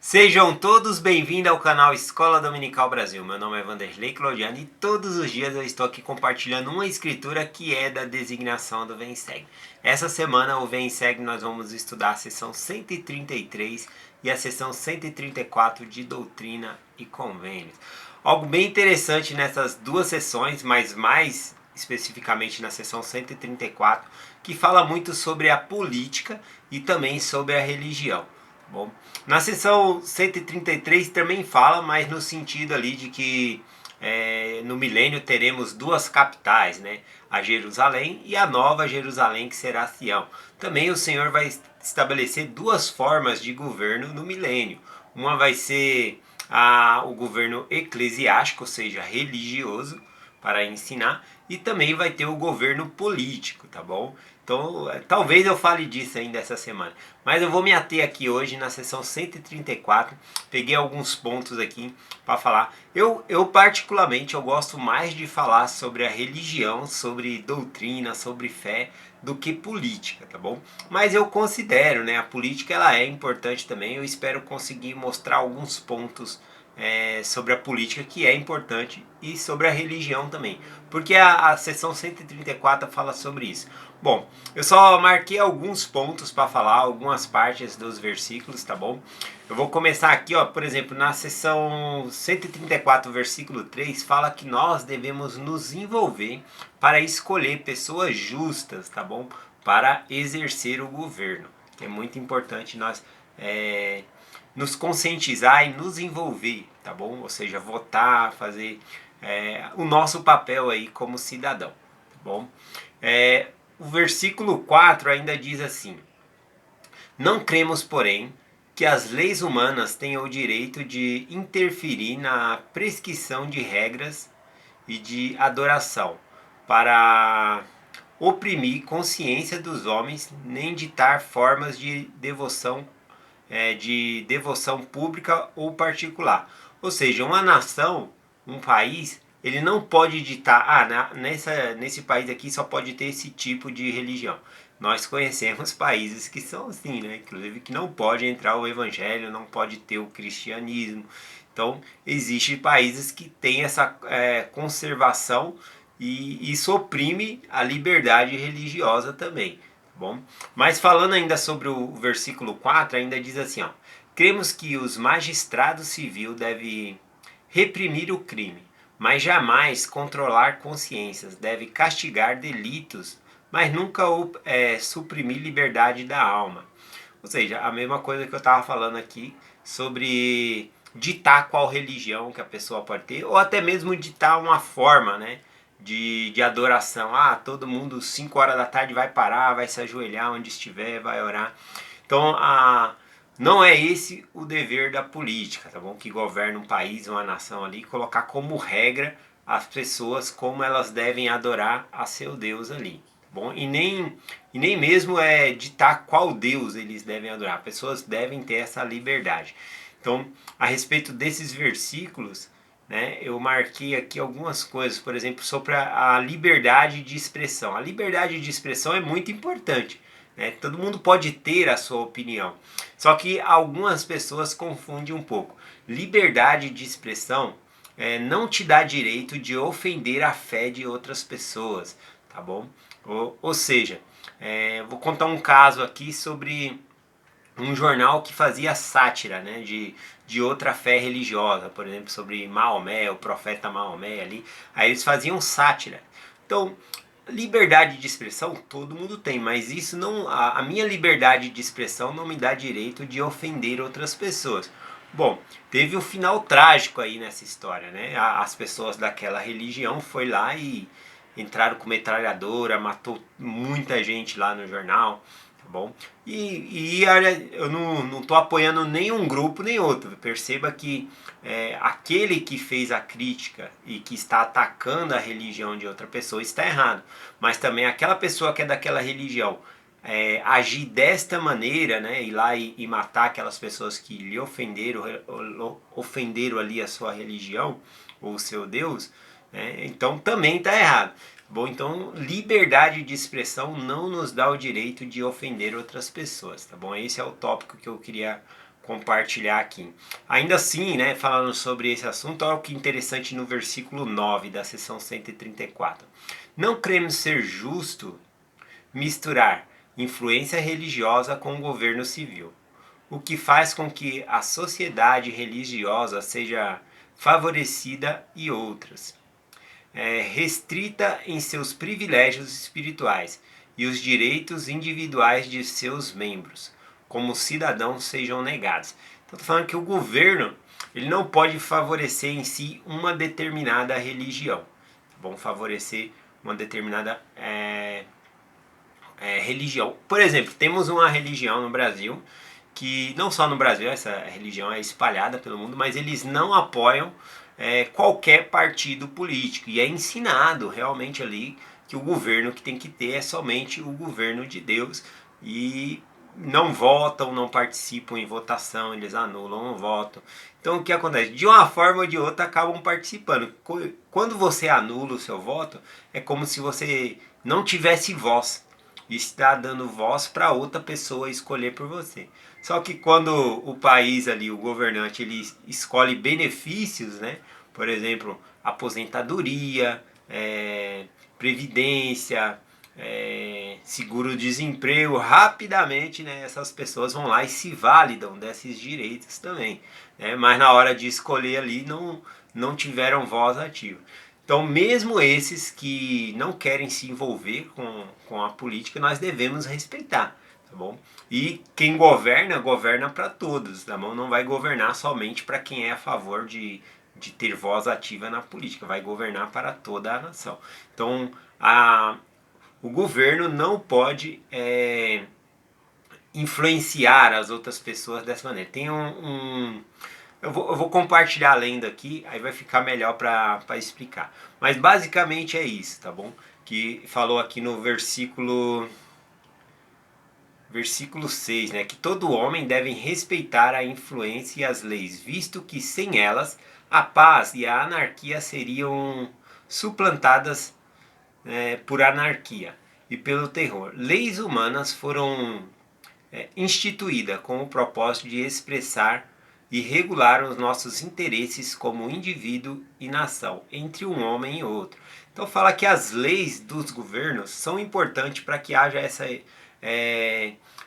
Sejam todos bem-vindos ao canal Escola Dominical Brasil. Meu nome é Vanderlei Claudiano e todos os dias eu estou aqui compartilhando uma escritura que é da designação do Vem e Segue. Essa semana o Vem e Segue nós vamos estudar a sessão 133 e a sessão 134 de Doutrina e Convênios. Algo bem interessante nessas duas sessões, mas mais especificamente na sessão 134, que fala muito sobre a política e também sobre a religião. Bom, na seção 133 também fala, mas no sentido ali de que no milênio teremos duas capitais, né? A Jerusalém e a nova Jerusalém, que será Sião. Também o Senhor vai estabelecer duas formas de governo no milênio. Uma vai ser o governo eclesiástico, ou seja, religioso, para ensinar, e também vai ter o governo político, tá bom? Então, talvez eu fale disso ainda essa semana. Mas eu vou me ater aqui hoje na sessão 134. Peguei alguns pontos aqui para falar. Eu particularmente eu gosto mais de falar sobre a religião, sobre doutrina, sobre fé, do que política, tá bom? Mas eu considero, né, a política ela é importante também. Eu espero conseguir mostrar alguns pontos sobre a política que é importante e sobre a religião também, porque a seção 134 fala sobre isso. Bom, eu só marquei alguns pontos para falar, algumas partes dos versículos, tá bom? Eu vou começar aqui, ó, por exemplo, na seção 134, versículo 3, fala que nós devemos nos envolver para escolher pessoas justas, tá bom? Para exercer o governo. É muito importante nós nos conscientizar e nos envolver, tá bom? Ou seja, votar, fazer o nosso papel aí como cidadão, tá bom? O versículo 4 ainda diz assim: não cremos, porém, que as leis humanas tenham o direito de interferir na prescrição de regras e de adoração para oprimir consciência dos homens, nem ditar formas de devoção pública ou particular. Ou seja, uma nação, um país, ele não pode ditar, nesse país aqui só pode ter esse tipo de religião. Nós conhecemos países que são assim, né? Inclusive que não pode entrar o evangelho, não pode ter o cristianismo. Então, existem países que têm essa conservação e isso oprime a liberdade religiosa também. Bom, mas falando ainda sobre o versículo 4, ainda diz assim, ó: cremos que os magistrados civil devem reprimir o crime, mas jamais controlar consciências, deve castigar delitos, mas nunca suprimir liberdade da alma. Ou seja, a mesma coisa que eu estava falando aqui sobre ditar qual religião que a pessoa pode ter, ou até mesmo ditar uma forma, né, de adoração. Todo mundo 5 horas da tarde vai parar, vai se ajoelhar onde estiver, vai orar. Então, não é esse o dever da política, tá bom? Que governa um país, uma nação ali, colocar como regra as pessoas como elas devem adorar a seu Deus ali. Bom, e nem mesmo ditar qual Deus eles devem adorar. Pessoas devem ter essa liberdade. Então, a respeito desses versículos, né, eu marquei aqui algumas coisas, por exemplo, sobre a liberdade de expressão. A liberdade de expressão é muito importante, né? Todo mundo pode ter a sua opinião. Só que algumas pessoas confundem um pouco. Liberdade de expressão não te dá direito de ofender a fé de outras pessoas, tá bom? Ou seja, vou contar um caso aqui sobre um jornal que fazia sátira, né, de outra fé religiosa, por exemplo, sobre Maomé, o profeta Maomé ali. Aí eles faziam sátira. Então, liberdade de expressão todo mundo tem, mas isso não, a minha liberdade de expressão não me dá direito de ofender outras pessoas. Bom, teve um final trágico aí nessa história, né? As pessoas daquela religião foi lá e entraram com metralhadora, matou muita gente lá no jornal, tá bom? Eu não estou apoiando nenhum grupo nem outro. Perceba que aquele que fez a crítica e que está atacando a religião de outra pessoa está errado. Mas também aquela pessoa que é daquela religião agir desta maneira, né, ir lá e matar aquelas pessoas que lhe ofenderam ali a sua religião ou o seu Deus, então também está errado. Bom, então liberdade de expressão não nos dá o direito de ofender outras pessoas, tá bom? Esse é o tópico que eu queria compartilhar aqui. Ainda assim, né, falando sobre esse assunto, olha o que interessante no versículo 9 da seção 134. Não queremos ser justo misturar influência religiosa com o governo civil, o que faz com que a sociedade religiosa seja favorecida e outras restrita em seus privilégios espirituais e os direitos individuais de seus membros, como cidadãos, sejam negados. Então, estou falando que o governo ele não pode favorecer em si uma determinada religião. Vão favorecer uma determinada religião. Por exemplo, temos uma religião no Brasil que não só no Brasil, essa religião é espalhada pelo mundo, mas eles não apoiam qualquer partido político. E é ensinado realmente ali que o governo que tem que ter é somente o governo de Deus. E não votam, não participam em votação, eles anulam o voto. Então o que acontece? De uma forma ou de outra acabam participando. Quando você anula o seu voto, é como se você não tivesse voz. E está dando voz para outra pessoa escolher por você. Só que quando o país ali, o governante, ele escolhe benefícios, né? Por exemplo, aposentadoria, previdência, seguro-desemprego, rapidamente, né, essas pessoas vão lá e se validam desses direitos também. Né? Mas na hora de escolher ali não tiveram voz ativa. Então, mesmo esses que não querem se envolver com a política, nós devemos respeitar, tá bom? E quem governa, governa para todos, tá bom? Não vai governar somente para quem é a favor de ter voz ativa na política, vai governar para toda a nação. Então, o governo não pode influenciar as outras pessoas dessa maneira. Tem eu vou compartilhar a lenda aqui, aí vai ficar melhor para explicar. Mas basicamente é isso, tá bom? Que falou aqui no versículo 6, né? Que todo homem deve respeitar a influência e as leis, visto que sem elas a paz e a anarquia seriam suplantadas por anarquia e pelo terror. Leis humanas foram instituídas com o propósito de expressar e regular os nossos interesses como indivíduo e nação, entre um homem e outro. Então fala que as leis dos governos são importantes para que haja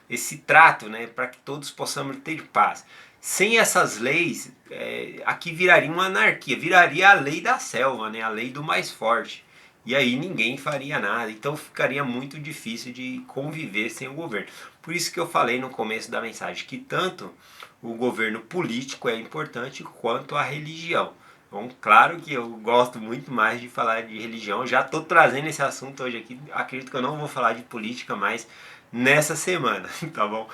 esse trato, né, para que todos possamos ter paz. Sem essas leis, aqui viraria uma anarquia, viraria a lei da selva, né, a lei do mais forte. E aí ninguém faria nada, então ficaria muito difícil de conviver sem o governo. Por isso que eu falei no começo da mensagem que tanto o governo político é importante quanto a religião. Bom, claro que eu gosto muito mais de falar de religião, já estou trazendo esse assunto hoje aqui, acredito que eu não vou falar de política mais nessa semana, tá bom?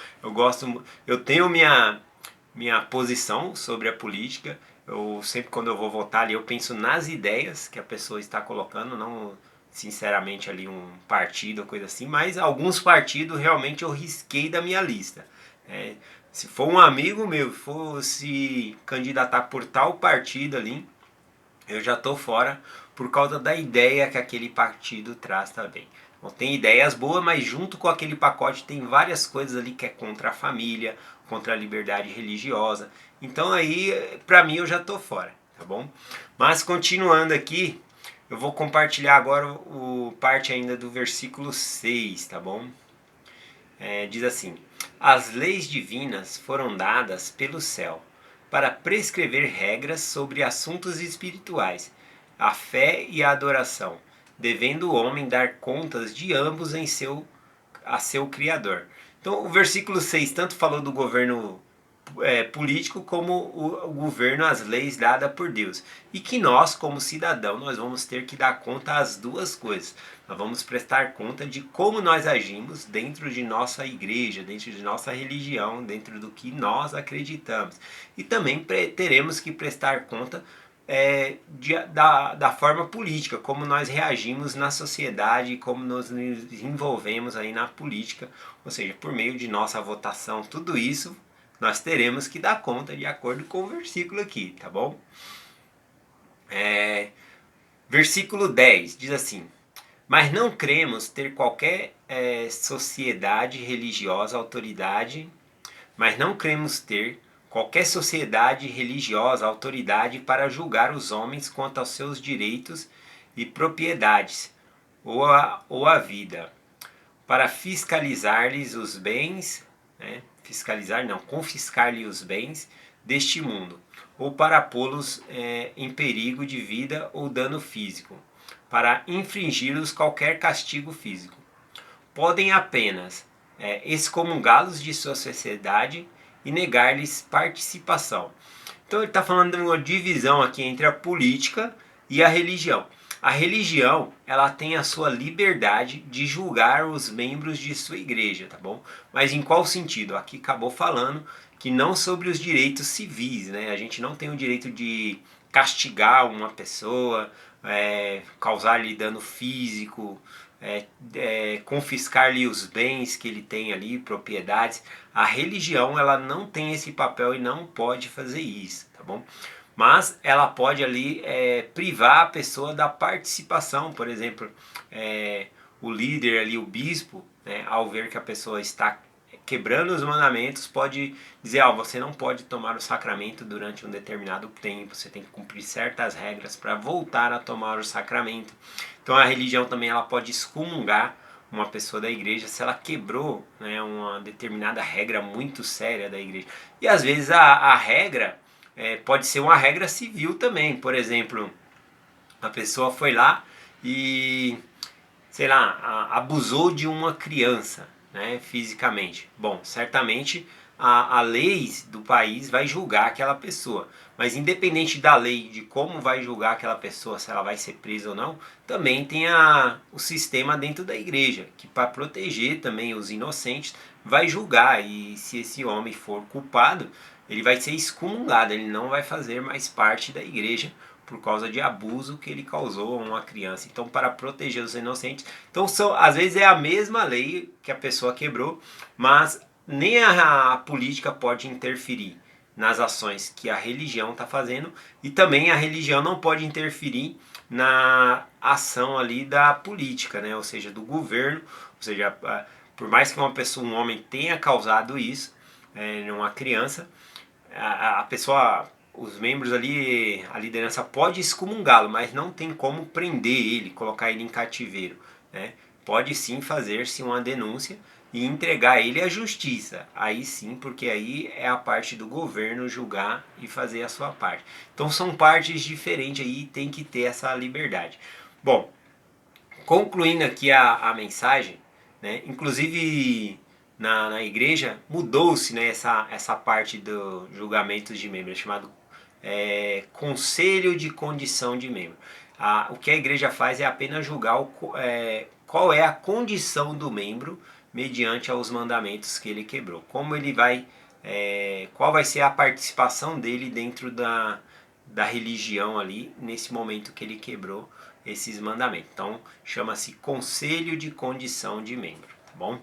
Eu tenho minha posição sobre a política. Eu sempre quando eu vou votar ali eu penso nas ideias que a pessoa está colocando, não sinceramente ali um partido ou coisa assim, mas alguns partidos realmente eu risquei da minha lista. Se for um amigo meu for se candidatar por tal partido ali, eu já estou fora por causa da ideia que aquele partido traz também. Bom, tem ideias boas, mas junto com aquele pacote tem várias coisas ali que é contra a família, contra a liberdade religiosa. Então aí, para mim, eu já estou fora, tá bom? Mas continuando aqui, eu vou compartilhar agora o parte ainda do versículo 6, tá bom? Diz assim: as leis divinas foram dadas pelo céu para prescrever regras sobre assuntos espirituais, a fé e a adoração, devendo o homem dar contas de ambos a seu Criador. Então, o versículo 6 tanto falou do governo político como o governo, as leis dadas por Deus. E que nós, como cidadão, nós vamos ter que dar conta às duas coisas. Nós vamos prestar conta de como nós agimos dentro de nossa igreja, dentro de nossa religião, dentro do que nós acreditamos. E também teremos que prestar conta da forma política, como nós reagimos na sociedade, como nos envolvemos aí na política, ou seja, por meio de nossa votação, tudo isso nós teremos que dar conta de acordo com o versículo aqui, tá bom? Versículo 10 diz assim: mas não cremos ter qualquer sociedade religiosa, autoridade, mas não cremos ter qualquer sociedade religiosa, autoridade para julgar os homens quanto aos seus direitos e propriedades, ou a vida, para fiscalizar-lhes os bens, né? Fiscalizar não, confiscar-lhes os bens deste mundo, ou para pô-los em perigo de vida ou dano físico, para infligir-los qualquer castigo físico. Podem apenas excomungá-los de sua sociedade e negar-lhes participação. Então ele está falando de uma divisão aqui entre a política e a religião. A religião, ela tem a sua liberdade de julgar os membros de sua igreja, tá bom? Mas em qual sentido? Aqui acabou falando que não sobre os direitos civis, né? A gente não tem o direito de castigar uma pessoa, causar-lhe dano físico, confiscar-lhe os bens que ele tem ali, propriedades. A religião, ela não tem esse papel e não pode fazer isso, tá bom? Mas ela pode ali privar a pessoa da participação, por exemplo, o líder ali, o bispo, né, ao ver que a pessoa está quebrando os mandamentos, pode dizer, você não pode tomar o sacramento durante um determinado tempo, você tem que cumprir certas regras para voltar a tomar o sacramento. Então a religião também ela pode excomungar uma pessoa da igreja se ela quebrou, né, uma determinada regra muito séria da igreja. E às vezes a regra pode ser uma regra civil também. Por exemplo, a pessoa foi lá e, sei lá, abusou de uma criança, né, fisicamente. Bom, certamente a lei do país vai julgar aquela pessoa. Mas independente da lei, de como vai julgar aquela pessoa, se ela vai ser presa ou não, também tem o sistema dentro da igreja, que para proteger também os inocentes, vai julgar. E se esse homem for culpado, ele vai ser excomungado, ele não vai fazer mais parte da igreja por causa de abuso que ele causou a uma criança. Então, para proteger os inocentes, então às vezes é a mesma lei que a pessoa quebrou, mas nem a política pode interferir nas ações que a religião está fazendo, e também a religião não pode interferir na ação ali da política, né? Ou seja, do governo. Ou seja, por mais que uma pessoa, um homem tenha causado isso, numa criança, a pessoa, os membros ali, a liderança pode excomungá-lo, mas não tem como prender ele, colocar ele em cativeiro, né? Pode sim fazer-se uma denúncia e entregar ele à justiça. Aí sim, porque aí é a parte do governo julgar e fazer a sua parte. Então são partes diferentes aí, tem que ter essa liberdade. Bom, concluindo aqui a mensagem, né? Inclusive na igreja mudou-se, né, essa parte do julgamento de membro, é chamado conselho de condição de membro. O que a igreja faz é apenas julgar qual é a condição do membro mediante aos mandamentos que ele quebrou. Como ele vai, qual vai ser a participação dele dentro da religião ali nesse momento que ele quebrou esses mandamentos. Então chama-se conselho de condição de membro, tá bom?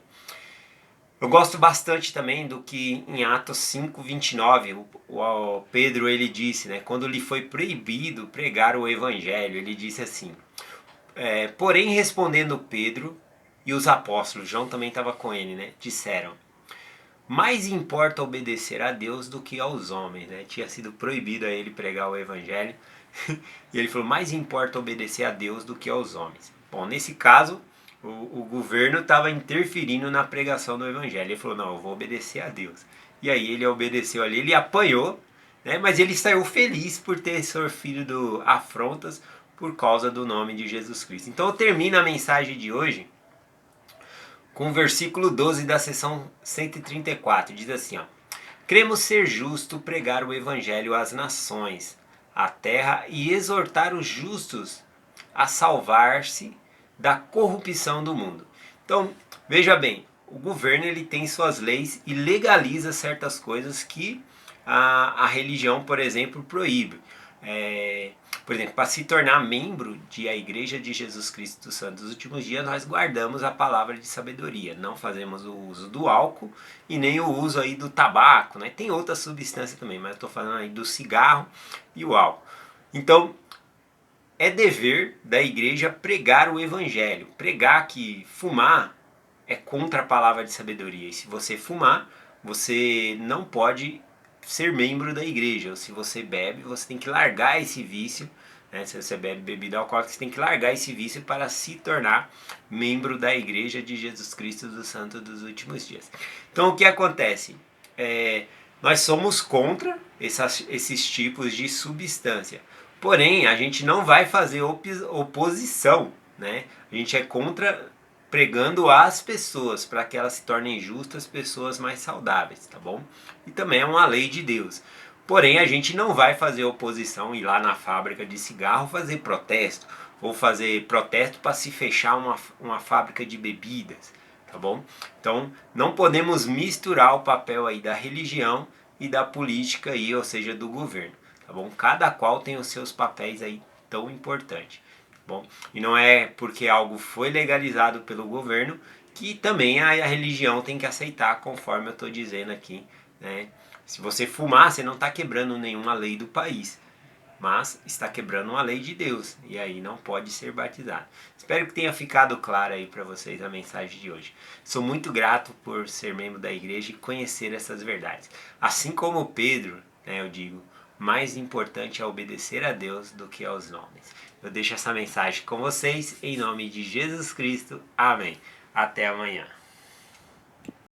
Eu gosto bastante também do que em Atos 5:29 o Pedro ele disse, né, quando lhe foi proibido pregar o evangelho, ele disse assim: porém respondendo Pedro e os apóstolos, João também estava com ele, né, disseram: mais importa obedecer a Deus do que aos homens, né? Tinha sido proibido a ele pregar o evangelho. E ele falou: mais importa obedecer a Deus do que aos homens. Bom, nesse caso, o governo estava interferindo na pregação do evangelho. Ele falou: não, eu vou obedecer a Deus. E aí ele obedeceu ali, ele apanhou, né? Mas ele saiu feliz por ter sofrido afrontas por causa do nome de Jesus Cristo. Então eu termino a mensagem de hoje com o versículo 12 da seção 134. Diz assim, ó: cremos ser justo pregar o evangelho às nações, à terra, e exortar os justos a salvar-se da corrupção do mundo. Então, veja bem, o governo ele tem suas leis e legaliza certas coisas que a religião, por exemplo, proíbe. Por exemplo, para se tornar membro da Igreja de Jesus Cristo dos Santos dos Últimos Dias, nós guardamos a palavra de sabedoria. Não fazemos o uso do álcool e nem o uso aí do tabaco, né? Tem outras substâncias também, mas eu estou falando aí do cigarro e o álcool. Então, é dever da igreja pregar o evangelho. Pregar que fumar é contra a palavra de sabedoria. E se você fumar, você não pode ser membro da igreja. Ou se você bebe, você tem que largar esse vício, né? Se você bebe bebida alcoólica, você tem que largar esse vício para se tornar membro da igreja de Jesus Cristo dos Santos dos Últimos Dias. Então o que acontece? Nós somos contra esses tipos de substância. Porém, a gente não vai fazer oposição, né? A gente é contra pregando às pessoas para que elas se tornem justas, pessoas mais saudáveis, tá bom? E também é uma lei de Deus. Porém, a gente não vai fazer oposição, ir lá na fábrica de cigarro fazer protesto, ou fazer protesto para se fechar uma fábrica de bebidas, tá bom? Então, não podemos misturar o papel aí da religião e da política aí, ou seja, do governo, tá bom? Cada qual tem os seus papéis aí tão importantes. Bom, e não é porque algo foi legalizado pelo governo que também a religião tem que aceitar, conforme eu estou dizendo aqui, né? Se você fumar, você não está quebrando nenhuma lei do país, mas está quebrando uma lei de Deus, e aí não pode ser batizado. Espero que tenha ficado claro aí para vocês a mensagem de hoje. Sou muito grato por ser membro da igreja e conhecer essas verdades. Assim como Pedro, né, eu digo, mais importante é obedecer a Deus do que aos homens. Eu deixo essa mensagem com vocês em nome de Jesus Cristo. Amém. Até amanhã.